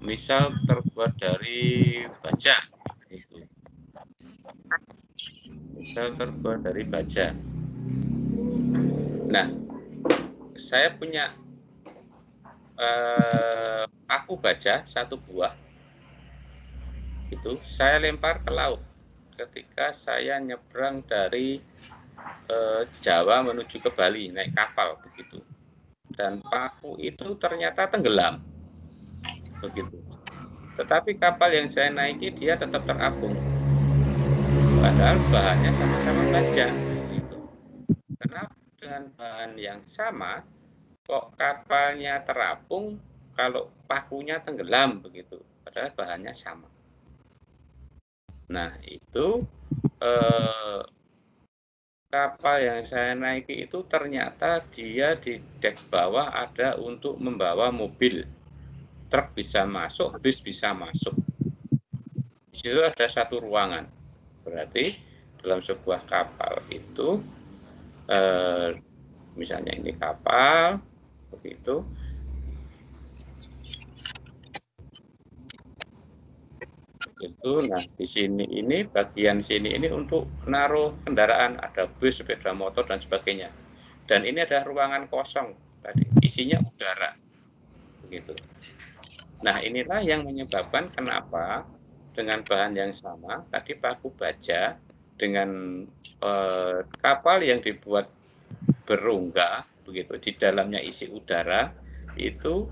Misal terbuat dari baja. Itu. Misal terbuat dari baja. Nah, saya punya paku baja satu buah. Itu saya lempar ke laut ketika saya nyebrang dari Jawa menuju ke Bali naik kapal begitu. Dan paku itu ternyata tenggelam. Begitu. Tetapi kapal yang saya naiki dia tetap terapung. Padahal bahannya sama-sama baja. Gitu. Kenapa dengan bahan yang sama kok kapalnya terapung kalau pakunya tenggelam begitu? Padahal bahannya sama. Nah, itu kapal yang saya naiki itu ternyata dia di dek bawah ada untuk membawa mobil. Truk bisa masuk, bis bisa masuk. Di situ ada satu ruangan. Berarti dalam sebuah kapal itu, misalnya ini kapal, begitu. Itu, nah di sini ini bagian sini ini untuk naruh kendaraan, ada bus, sepeda motor dan sebagainya. Dan ini ada ruangan kosong tadi, isinya udara, begitu. Nah inilah yang menyebabkan kenapa dengan bahan yang sama tadi paku baja dengan kapal yang dibuat berongga, begitu di dalamnya isi udara itu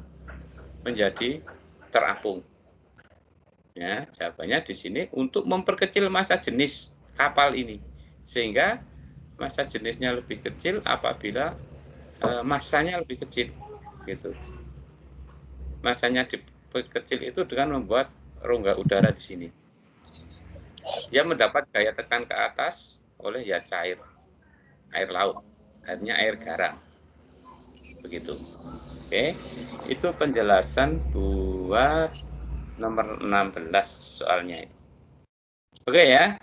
menjadi terapung. Ya, jawabannya di sini untuk memperkecil massa jenis kapal ini, sehingga massa jenisnya lebih kecil apabila massanya lebih kecil, gitu. Massanya kecil itu dengan membuat rongga udara di sini. Dia mendapat gaya tekan ke atas oleh ya cair, air laut, akhirnya air garam, begitu. Oke, itu penjelasan buat nomor 16 soalnya. Oke ya.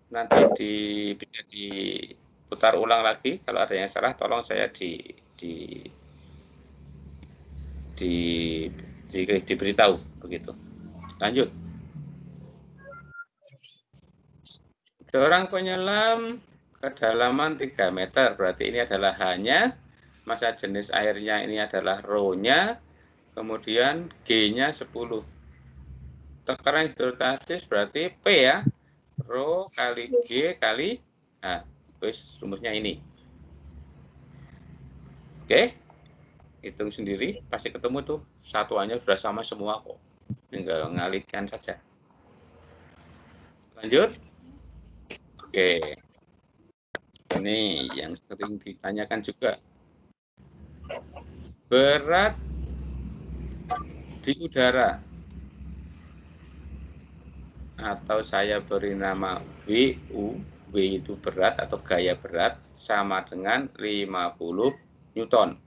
Nanti bisa diputar ulang lagi. Kalau ada yang salah, tolong saya diberitahu begitu. Lanjut. Seorang penyelam kedalaman 3 meter, berarti ini adalah H-nya, massa jenis airnya ini adalah rho-nya, kemudian G-nya 10. Tekanan hidrostatis berarti P ya, rho kali G kali H. Terus rumusnya ini. Oke, hitung sendiri, pasti ketemu tuh. Satuannya sudah sama semua kok. Tinggal ngalihkan saja. Lanjut. Oke. Ini yang sering ditanyakan juga. Berat di udara. Atau saya beri nama WU. W itu berat atau gaya berat sama dengan 50 Newton.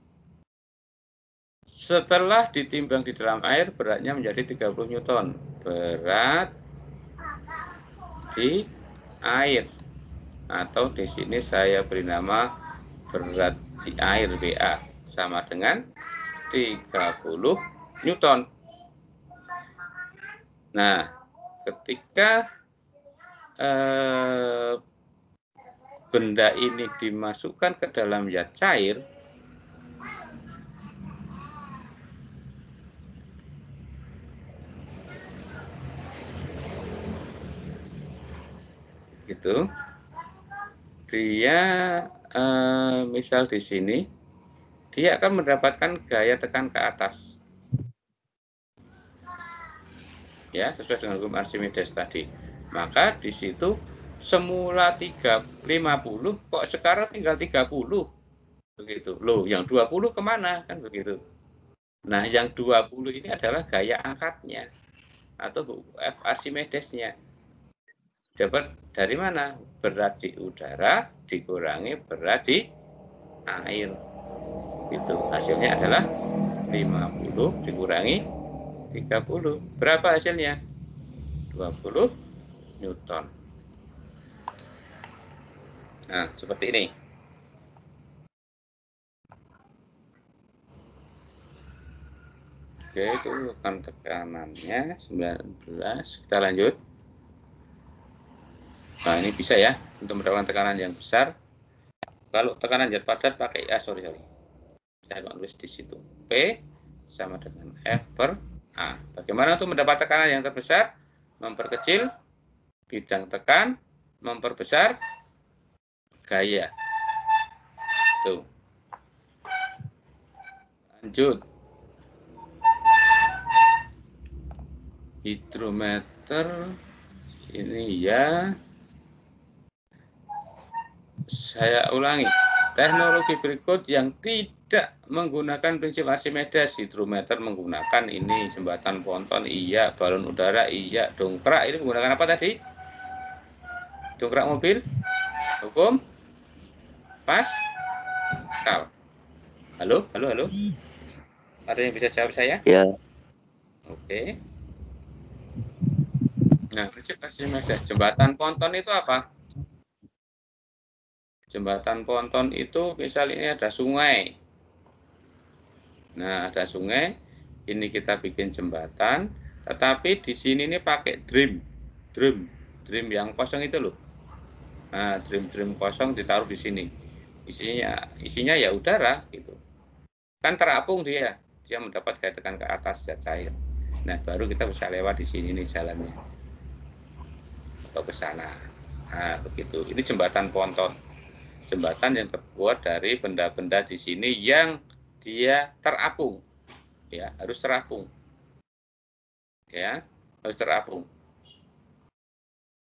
Setelah ditimbang di dalam air, beratnya menjadi 30 Newton. Berat di air. Atau di sini saya beri nama berat di air BA sama dengan 30 Newton. Nah, ketika benda ini dimasukkan ke dalam zat cair, gitu, dia misal di sini dia akan mendapatkan gaya tekan ke atas, ya sesuai dengan hukum Archimedes tadi. Maka di situ semula 50 kok sekarang tinggal 30, begitu. Loh, yang 20 kemana kan begitu. Nah, yang 20 ini adalah gaya angkatnya atau F Archimedesnya. Dapat dari mana? Berat di udara dikurangi berat di air. Itu hasilnya adalah 50 dikurangi 30. Berapa hasilnya? 20 Newton. Nah, seperti ini. Oke, itu kan tekanannya 19. Kita lanjut. Nah, ini bisa ya untuk mendapatkan tekanan yang besar. Kalau tekanan zat padat pakai sorry. Saya tulis di situ. P sama dengan F per A. Bagaimana untuk mendapat tekanan yang terbesar? Memperkecil bidang tekan, memperbesar gaya. Tuh. Lanjut. hidrometer ini ya. Saya ulangi, teknologi berikut yang tidak menggunakan prinsip Archimedes. Hidrometer menggunakan ini, jembatan ponton iya, balon udara iya, dongkrak ini menggunakan apa tadi? Dongkrak mobil? Hukum? Pascal. Halo? Ada yang bisa jawab saya? Ya. Oke. Nah, prinsip Archimedes, jembatan ponton itu apa? Jembatan ponton itu misal ini ada sungai. Nah, ada sungai, ini kita bikin jembatan, tetapi di sini ini pakai drum yang kosong itu loh. Nah, drum kosong ditaruh di sini. Isinya ya udara gitu. Kan terapung dia mendapat gaya tekan ke atas zat cair. Nah, baru kita bisa lewat di sini nih jalannya. Atau ke sana. Nah, begitu. Ini jembatan ponton. Jembatan yang terbuat dari benda-benda di sini yang dia terapung, ya harus terapung,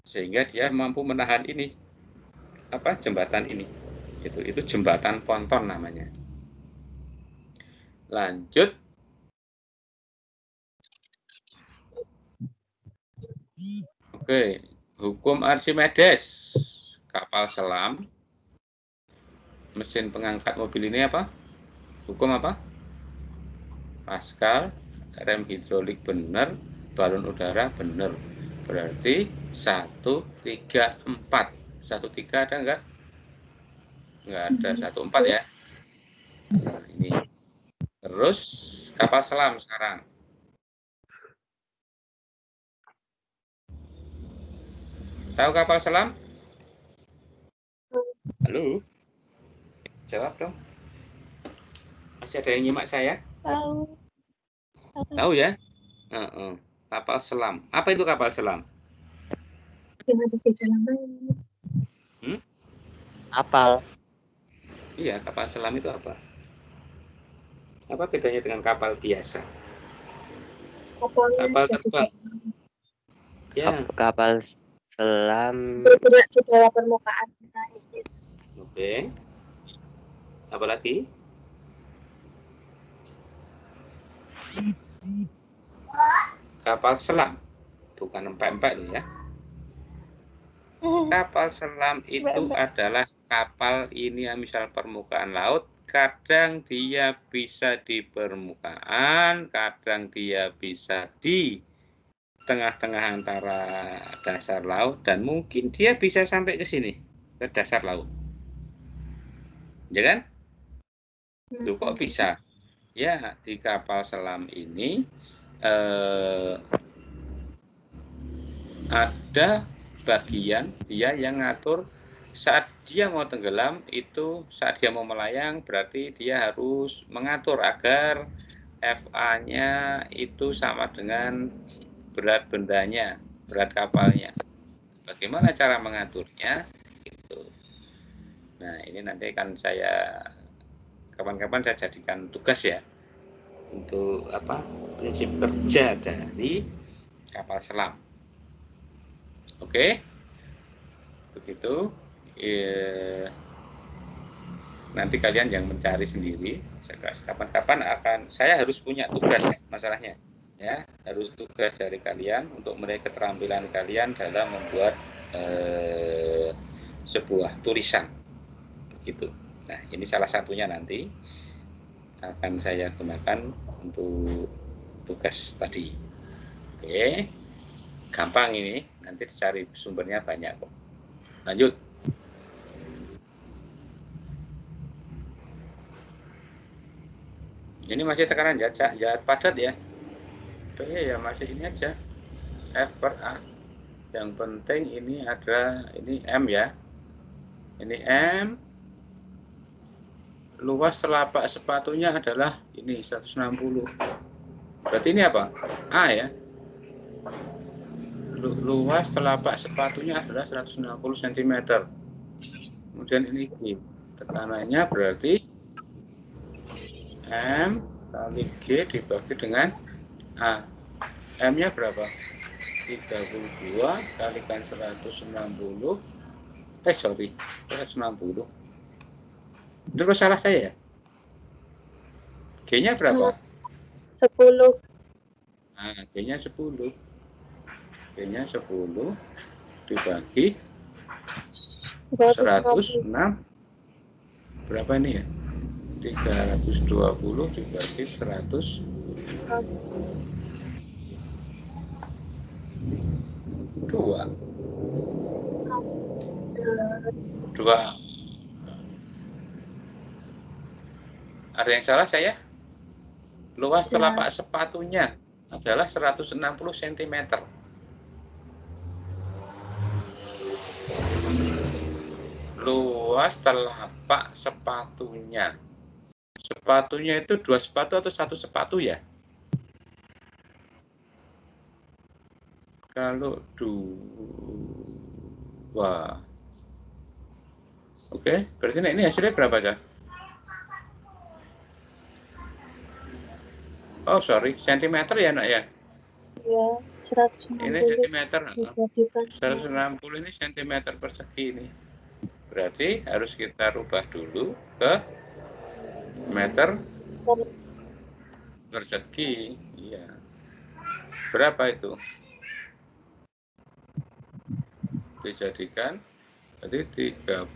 sehingga dia mampu menahan ini, jembatan ini, itu jembatan ponton namanya. Lanjut. Oke, hukum Archimedes, kapal selam, mesin pengangkat mobil ini apa? Hukum apa? Pascal. Rem hidrolik benar, balon udara benar. Berarti 1, 3, 4. 1, 3 ada enggak? Enggak ada. 1, 4 ya. Nah, ini. Terus kapal selam sekarang. Tahu kapal selam? Halo? Jawab dong. Masih ada yang nyimak saya? Tahu. Tahu ya? Kapal selam. Apa itu kapal selam? Yang ada di jalan laut. Kapal. Iya, kapal selam itu apa? Apa bedanya dengan kapal biasa? Kapal terbang. Ya. Kapal selam bergerak di bawah permukaan air. Oke. Apa lagi? Kapal selam, bukan empek-empek loh ya. Kapal selam itu adalah kapal ini misal permukaan laut, kadang dia bisa di permukaan, kadang dia bisa di tengah-tengah antara dasar laut, dan mungkin dia bisa sampai ke sini, ke dasar laut. Ya kan? Loh, kok bisa? Ya, di kapal selam ini ada bagian dia yang ngatur saat dia mau tenggelam, itu saat dia mau melayang berarti dia harus mengatur agar FA-nya itu sama dengan berat bendanya, berat kapalnya. Bagaimana cara mengaturnya? Itu. Nah, ini nanti akan saya kapan-kapan saya jadikan tugas ya untuk prinsip kerja dari kapal selam. Oke, begitu. Nanti kalian yang mencari sendiri. Kapan-kapan saya harus punya tugas masalahnya, ya harus tugas dari kalian untuk meraih keterampilan kalian dalam membuat sebuah tulisan, begitu. Nah, ini salah satunya nanti akan saya gunakan untuk tugas tadi. Oke, gampang ini, nanti dicari sumbernya banyak kok. Lanjut. Ini masih tekanan jahat padat ya. P ya masih ini aja, F per A. Yang penting ini ada, ini M ya. Ini M. Luas telapak sepatunya adalah ini 160. Berarti ini apa? A ya. Luas telapak sepatunya adalah 160 cm. Kemudian ini G. Tekanannya berarti M kali G dibagi dengan A. M-nya berapa? 32 kalikan 160. Sorry, 160. Itu salah saya ya? G-nya berapa? 10. Nah, G-nya 10. G-nya 10 dibagi 106. Berapa ini ya? 320 dibagi 100. 2. Ada yang salah saya? Luas telapak sepatunya adalah 160 cm. Luas telapak sepatunya. Sepatunya itu 2 sepatu atau 1 sepatu ya? Kalau 2. Oke, berarti ini hasilnya berapa, Cak? Oh, sorry, sentimeter ya, Nak ya? Ya, 160. Ini sentimeter. Dijadikan 160 ini sentimeter persegi ini. Berarti harus kita rubah dulu ke meter persegi. Iya. Berapa itu? Dijadikan jadi 32.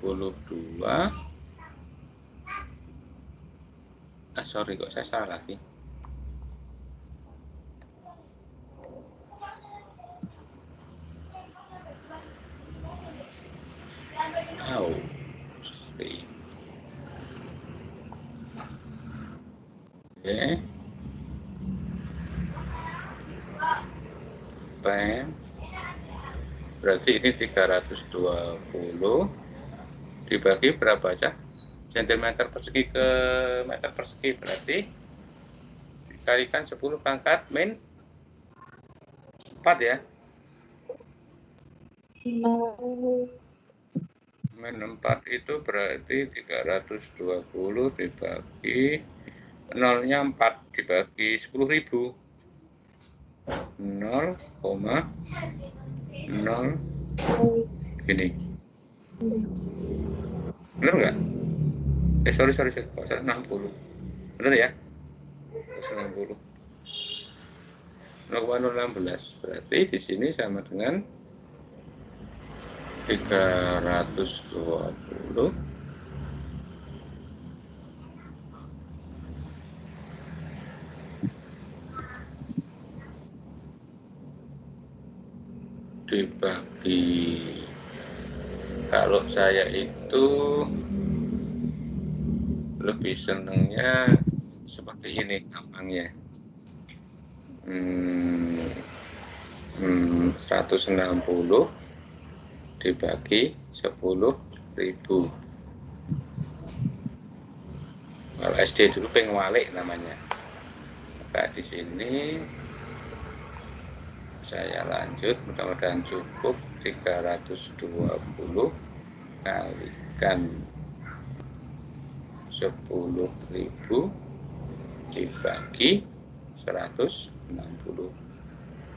Sorry kok saya salah lagi. Oh, sorry. Oke. Pen. Berarti ini 320 dibagi berapa aja? Sentimeter persegi ke meter persegi, berarti dikalikan 10 pangkat min 4 ya. Min 4 itu berarti 320 dibagi nolnya 4 dibagi 10.000. 0,0 gini. Bener nggak? Sorry, 160. Bener ya? 160. 0,016. Berarti di sini sama dengan 320 dibagi, kalau saya itu lebih senangnya seperti ini gampangnya. 160 dibagi 10.000. Kalau SD dulu pengwalik namanya. Maka di sini saya lanjut, mudah-mudahan cukup. 320 kalikan 10.000 dibagi 160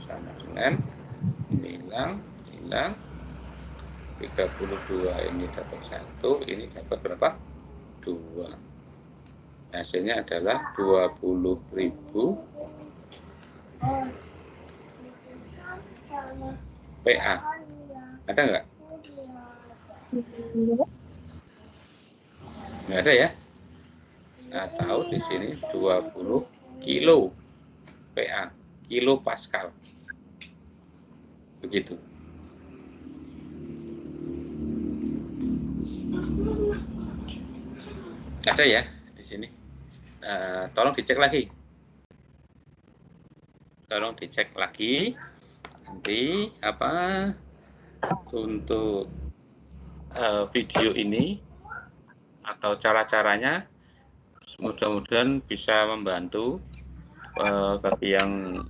sama dengan ini hilang 32 ini dapat 1, ini dapat berapa? 2. Hasilnya adalah 20.000 PA. Ada nggak? Nggak ada ya? Atau di sini 20 kilo PA, kilo Pascal. Begitu. Ada ya di sini. Tolong dicek lagi. Nanti untuk video ini atau cara-caranya mudah-mudahan bisa membantu bagi yang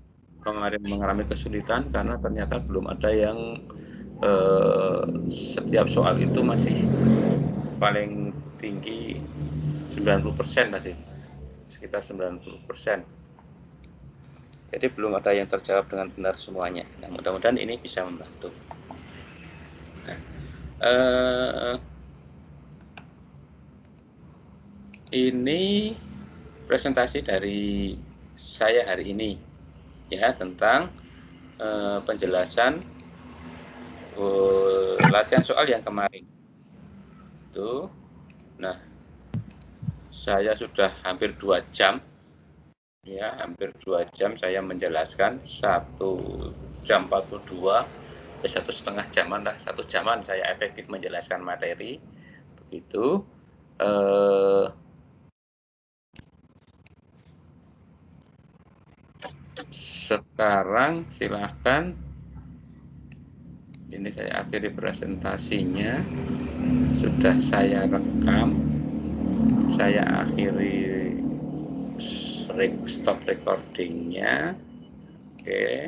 kemarin mengalami kesulitan, karena ternyata belum ada yang setiap soal itu masih paling tinggi 90% tadi, sekitar 90%. Jadi belum ada yang terjawab dengan benar semuanya. Nah, mudah-mudahan ini bisa membantu. Nah, ini presentasi dari saya hari ini ya tentang penjelasan latihan soal yang kemarin itu. Nah, saya sudah hampir 2 jam ya, hampir 2 jam saya menjelaskan 1 jam 42 1,5 jaman lah, 1 jaman saya efektif menjelaskan materi begitu. Sekarang silahkan, ini saya akhiri presentasinya, sudah saya rekam, saya akhiri stop recordingnya. Oke.